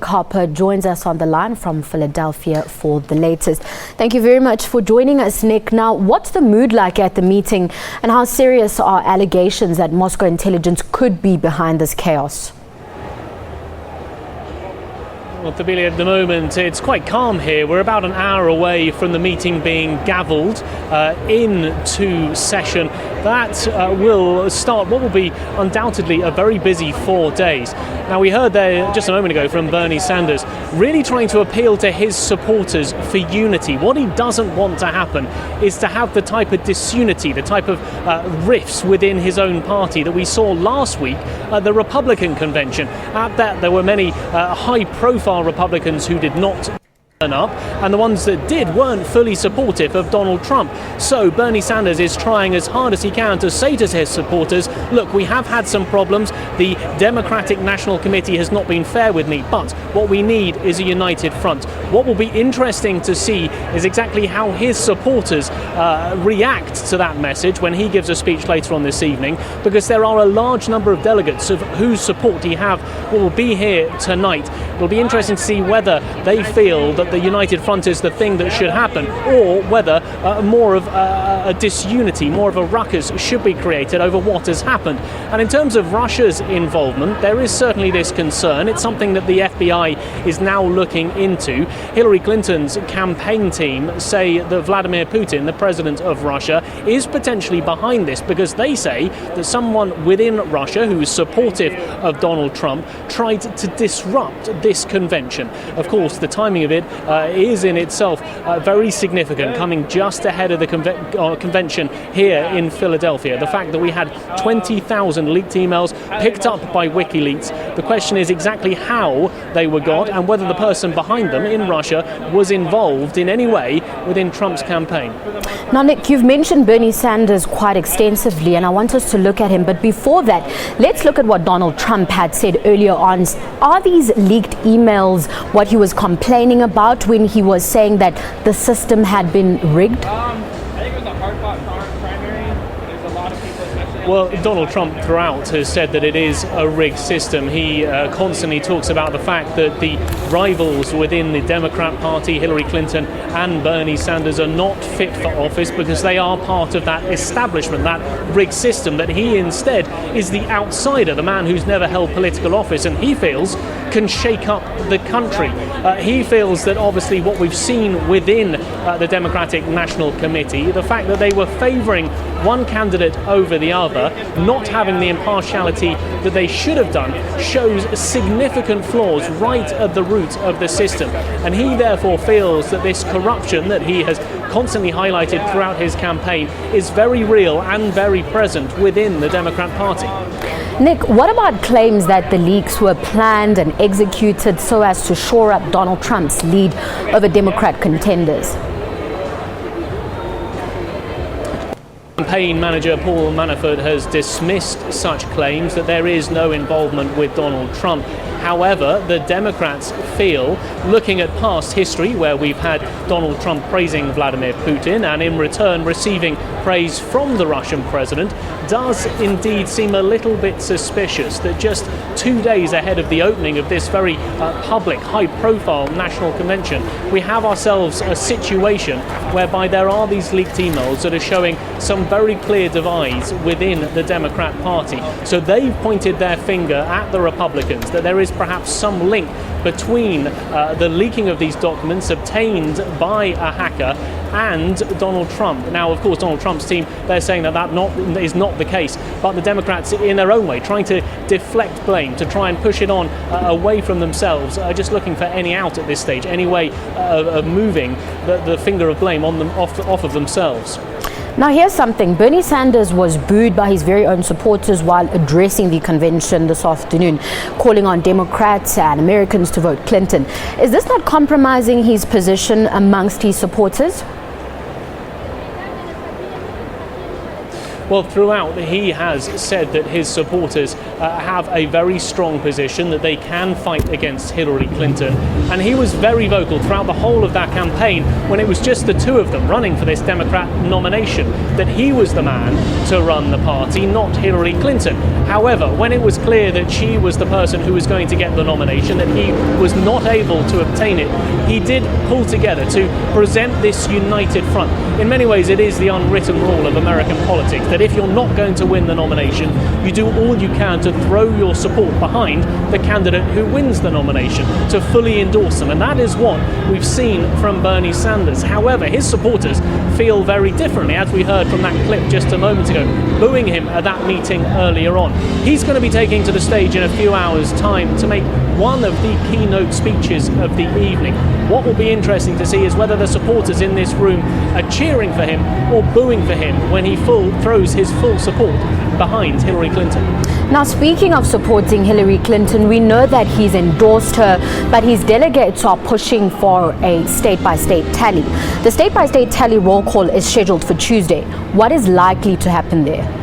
Harper joins us on the line from Philadelphia for the latest. Thank you very much for joining us, Nick. Now, what's the mood like at the meeting, and how serious are allegations that Moscow intelligence could be behind this chaos? Well, Tabili, at the moment it's quite calm here. We're about an hour away from the meeting being gavelled into session. That will start what will be undoubtedly a very busy 4 days. Now, we heard there just a moment ago from Bernie Sanders really trying to appeal to his supporters for unity. What he doesn't want to happen is to have the type of disunity, the type of rifts within his own party that we saw last week at the Republican convention. At that, there were many high-profile Republicans who did not up, and the ones that did weren't fully supportive of Donald Trump. So Bernie Sanders is trying as hard as he can to say to his supporters, look, we have had some problems. The Democratic National Committee has not been fair with me, but what we need is a united front. What will be interesting to see is exactly how his supporters react to that message when he gives a speech later on this evening, because there are a large number of delegates of whose support he will be here tonight. It'll be interesting to see whether they feel that the united front is the thing that should happen, or whether more of a disunity, more of a ruckus should be created over what has happened. And in terms of Russia's involvement, there is certainly this concern. It's something that the FBI is now looking into. Hillary Clinton's campaign team say that Vladimir Putin, the president of Russia, is potentially behind this, because they say that someone within Russia who is supportive of Donald Trump tried to disrupt this convention. Of course, the timing of it is in itself very significant, coming just ahead of the convention here in Philadelphia. The fact that we had 20,000 leaked emails picked up by WikiLeaks. The question is exactly how they were got, and whether the person behind them in Russia was involved in any way within Trump's campaign. Now, Nick, you've mentioned Bernie Sanders quite extensively, and I want us to look at him. But before that, let's look at what Donald Trump had said earlier on. Are these leaked emails what he was complaining about when he was saying that the system had been rigged? I think it was a hard-fought primary. There's a lot of people, especially... Well, Donald Trump throughout has said that it is a rigged system. He constantly talks about the fact that the rivals within the Democrat Party, Hillary Clinton and Bernie Sanders, are not fit for office because they are part of that establishment, that rigged system, that he instead is the outsider, the man who's never held political office, and he feels can shake up the country. He feels that obviously what we've seen within the Democratic National Committee, the fact that they were favouring one candidate over the other, not having the impartiality that they should have done, shows significant flaws right at the root of the system. And he therefore feels that this corruption that he has constantly highlighted throughout his campaign is very real and very present within the Democrat Party. Nick, what about claims that the leaks were planned and executed so as to shore up Donald Trump's lead over Democrat contenders? Campaign manager Paul Manafort has dismissed such claims that there is no involvement with Donald Trump. However, the Democrats feel, looking at past history where we've had Donald Trump praising Vladimir Putin and in return receiving praise from the Russian president, does indeed seem a little bit suspicious that just 2 days ahead of the opening of this very public, high-profile national convention, we have ourselves a situation whereby there are these leaked emails that are showing some very clear divides within the Democrat Party. So they've pointed their finger at the Republicans, that there is perhaps some link between the leaking of these documents obtained by a hacker and Donald Trump. Now, of course, Donald Trump's team, they're saying that is not the case, but the Democrats, in their own way, trying to deflect blame, to try and push it on away from themselves, are just looking for any out at this stage, any way of moving the finger of blame on them off of themselves. Now, here's something. Bernie Sanders was booed by his very own supporters while addressing the convention this afternoon, calling on Democrats and Americans to vote Clinton. Is this not compromising his position amongst his supporters? Well, throughout, he has said that his supporters have a very strong position, that they can fight against Hillary Clinton. And he was very vocal throughout the whole of that campaign, when it was just the two of them running for this Democrat nomination, that he was the man to run the party, not Hillary Clinton. However, when it was clear that she was the person who was going to get the nomination, that he was not able to obtain it, he did pull together to present this united front. In many ways, it is the unwritten rule of American politics that if you're not going to win the nomination, you do all you can to throw your support behind the candidate who wins the nomination, to fully endorse them. And that is what we've seen from Bernie Sanders. However, his supporters feel very differently, as we heard from that clip just a moment ago, booing him at that meeting earlier on. He's going to be taking to the stage in a few hours' time to make one of the keynote speeches of the evening. What will be interesting to see is whether the supporters in this room are cheering for him or booing for him when he throws his full support behind Hillary Clinton. Now, speaking of supporting Hillary Clinton, we know that he's endorsed her, but his delegates are pushing for a state-by-state tally. The state-by-state tally roll call is scheduled for Tuesday. What is likely to happen there?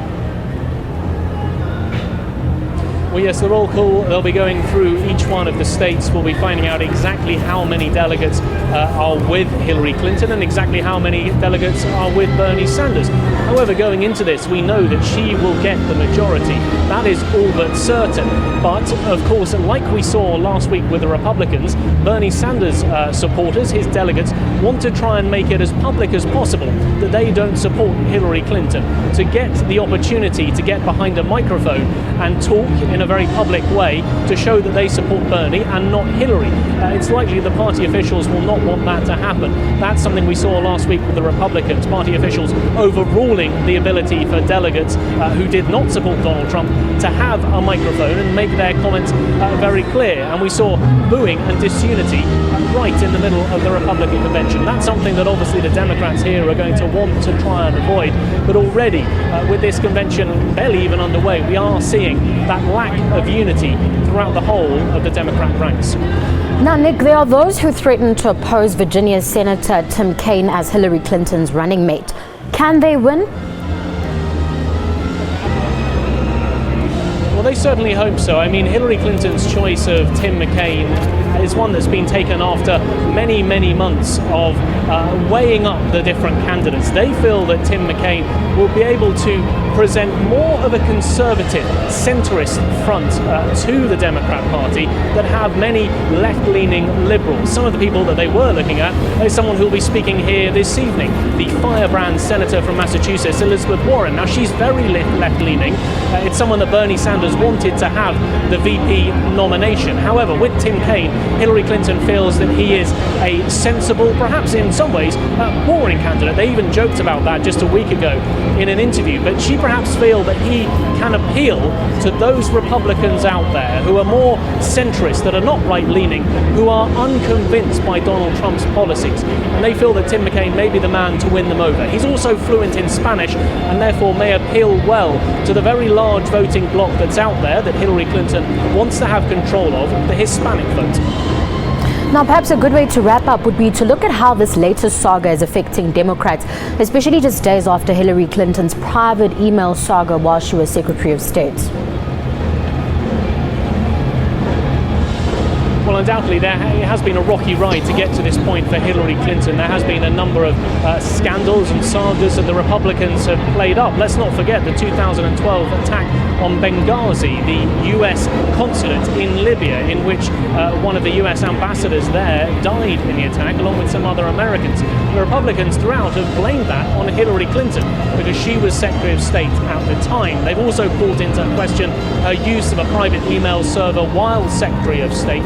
Well, yes, the roll call, they'll be going through each one of the states. We'll be finding out exactly how many delegates are with Hillary Clinton and exactly how many delegates are with Bernie Sanders. However, going into this, we know that she will get the majority. That is all but certain. But, of course, like we saw last week with the Republicans, Bernie Sanders supporters, his delegates, want to try and make it as public as possible that they don't support Hillary Clinton, to get the opportunity to get behind a microphone and talk in a very public way to show that they support Bernie and not Hillary. It's likely the party officials will not want that to happen. That's something we saw last week with the Republicans, party officials overruling the ability for delegates who did not support Donald Trump to have a microphone and make their comments very clear. And we saw booing and disunity right in the middle of the Republican convention. That's something that obviously the Democrats here are going to want to try and avoid. But already, with this convention barely even underway, we are seeing that lack of unity throughout the whole of the Democrat ranks. Now, Nick, there are those who threaten to oppose Virginia's Senator Tim Kaine as Hillary Clinton's running mate. Can they win? Well, they certainly hope so. I mean, Hillary Clinton's choice of Tim Kaine is one that's been taken after many, many months of weighing up the different candidates. They feel that Tim Kaine will be able to present more of a conservative, centrist front to the Democrat Party that have many left-leaning liberals. Some of the people that they were looking at is someone who will be speaking here this evening, the firebrand senator from Massachusetts, Elizabeth Warren. Now, she's very left-leaning. It's someone that Bernie Sanders wanted to have the VP nomination. However, with Tim Kaine, Hillary Clinton feels that he is a sensible, perhaps in some ways, boring candidate. They even joked about that just a week ago in an interview, but she perhaps feel that he can appeal to those Republicans out there who are more centrist, that are not right-leaning, who are unconvinced by Donald Trump's policies. And they feel that Tim Kaine may be the man to win them over. He's also fluent in Spanish and therefore may appeal well to the very large voting bloc that's out there that Hillary Clinton wants to have control of, the Hispanic vote. Now, perhaps a good way to wrap up would be to look at how this latest saga is affecting Democrats, especially just days after Hillary Clinton's private email saga while she was Secretary of State. Well, undoubtedly, it has been a rocky ride to get to this point for Hillary Clinton. There has been a number of scandals and sagas that the Republicans have played up. Let's not forget the 2012 attack on Benghazi, the US consulate in Libya, in which one of the US ambassadors there died in the attack, along with some other Americans. The Republicans throughout have blamed that on Hillary Clinton because she was Secretary of State at the time. They've also called into question her use of a private email server while Secretary of State.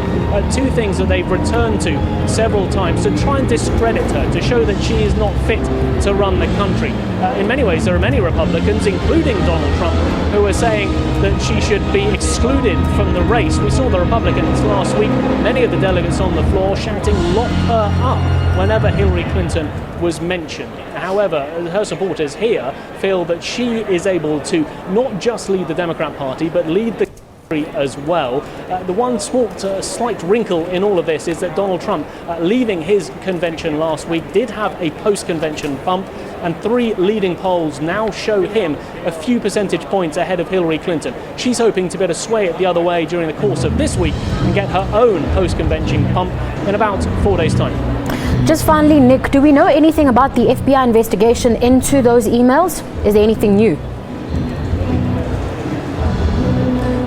Two things that they've returned to several times to try and discredit her, to show that she is not fit to run the country. In many ways, there are many Republicans, including Donald Trump, who are saying that she should be excluded from the race. We saw the Republicans last week, many of the delegates on the floor shouting, "Lock her up," whenever Hillary Clinton was mentioned. However, her supporters here feel that she is able to not just lead the Democrat Party, but lead the as well. The one slight wrinkle in all of this is that Donald Trump, leaving his convention last week, did have a post-convention bump. and 3 leading polls now show him a few percentage points ahead of Hillary Clinton. She's hoping to be able to sway it the other way during the course of this week and get her own post-convention pump in about 4 days' time. Just finally, Nick, do we know anything about the FBI investigation into those emails? Is there anything new?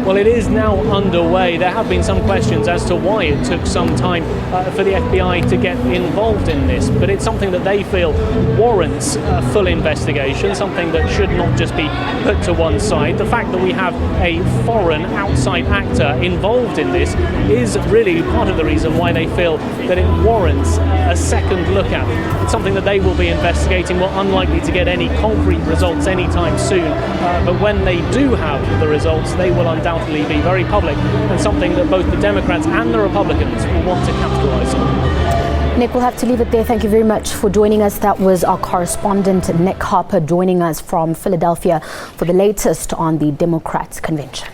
Well, it is now underway. There have been some questions as to why it took some time for the FBI to get involved in this, but it's something that they feel warrants a full investigation, something that should not just be put to one side. The fact that we have a foreign outside actor involved in this is really part of the reason why they feel that it warrants a second look at. It's something that they will be investigating. We're unlikely to get any concrete results anytime soon, but when they do have the results, they will undoubtedly be very public, and something that both the Democrats and the Republicans will want to capitalize on. Nick, we'll have to leave it there. Thank you very much for joining us. That was our correspondent, Nick Harper, joining us from Philadelphia for the latest on the Democrats' convention.